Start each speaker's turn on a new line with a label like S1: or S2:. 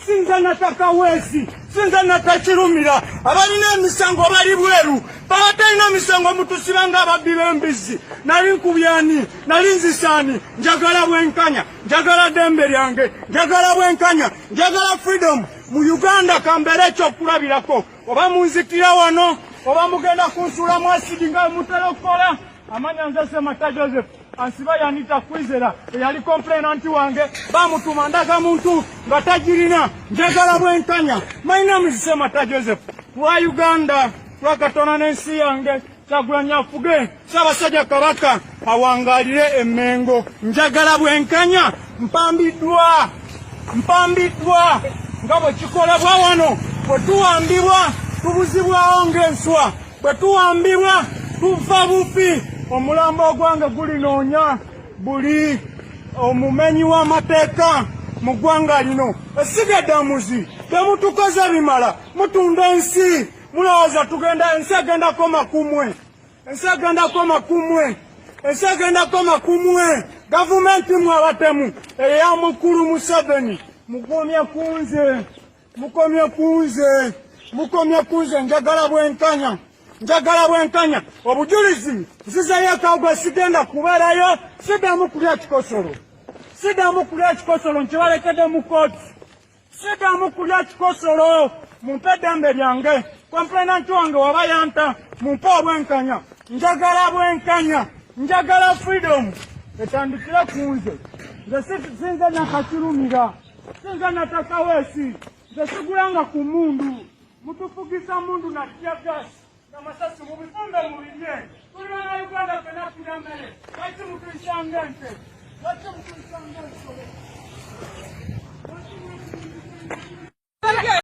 S1: Sinza nataka wezi, sinza natachirumira, abalina emisango bali bweru, batalina misango mutusibanga ababbi b'embizzi, nali nkubyani, nali nzisani, njagala bwenkanya, njagala ddembe lyange, njagala bwenkanya, njagala freedom, mu Uganda kambere ekyokulabirako, oba munzikira wano, oba mugenda kunsuula mu asidi nga mutera okukola, amanya nze Semata Joseph. Ansiba yanita kwizera yali complainant wange bamutuma ndaga muntu nga tajirina njagala bwenkanya. My name is Semata Joseph wa Uganda twakatona n'ensi yange Kyagulanyi afuge Ssaabasajja Kabaka awangalire Emmengo njagala bwenkanya. Mpambiddwa nga bwe kikolebwa wano bwe tuwambibwa tubuzibwawo ng'enswa bwe tuwambibwa tufa bufi. Omulambo ogwange gulinoonya buli omumenyi w'amateeka mu ggwanga lino. Esigaddamuzi temutukoze bimala mutunda ensi mulowooza tugenda ensi egendako makumwe ensi egendako makumwe. Gavumenti mwe abatemu eya mukulu Museveni mukomye kunze njagala bwenkanya. Obujulizi nzizayo akawuga sigenda kubeerayo, siddamu kulya kikosolo nkibalekedde mu kooti, siddamu kulya kikosolo. Mumpe eddembe lyange, complainant wange waba yanta mumpe obwenkanya. Njagala freedom etandikire kunze. Nze sinze nakakirumira, sinze nataka weesi, nze sigulanga ku mundu mutufugisa mundu na tyagasi Masasi mubifumbe mubirye. Tuli bana Uganda fena kudamele. Lati mutuisha ngente.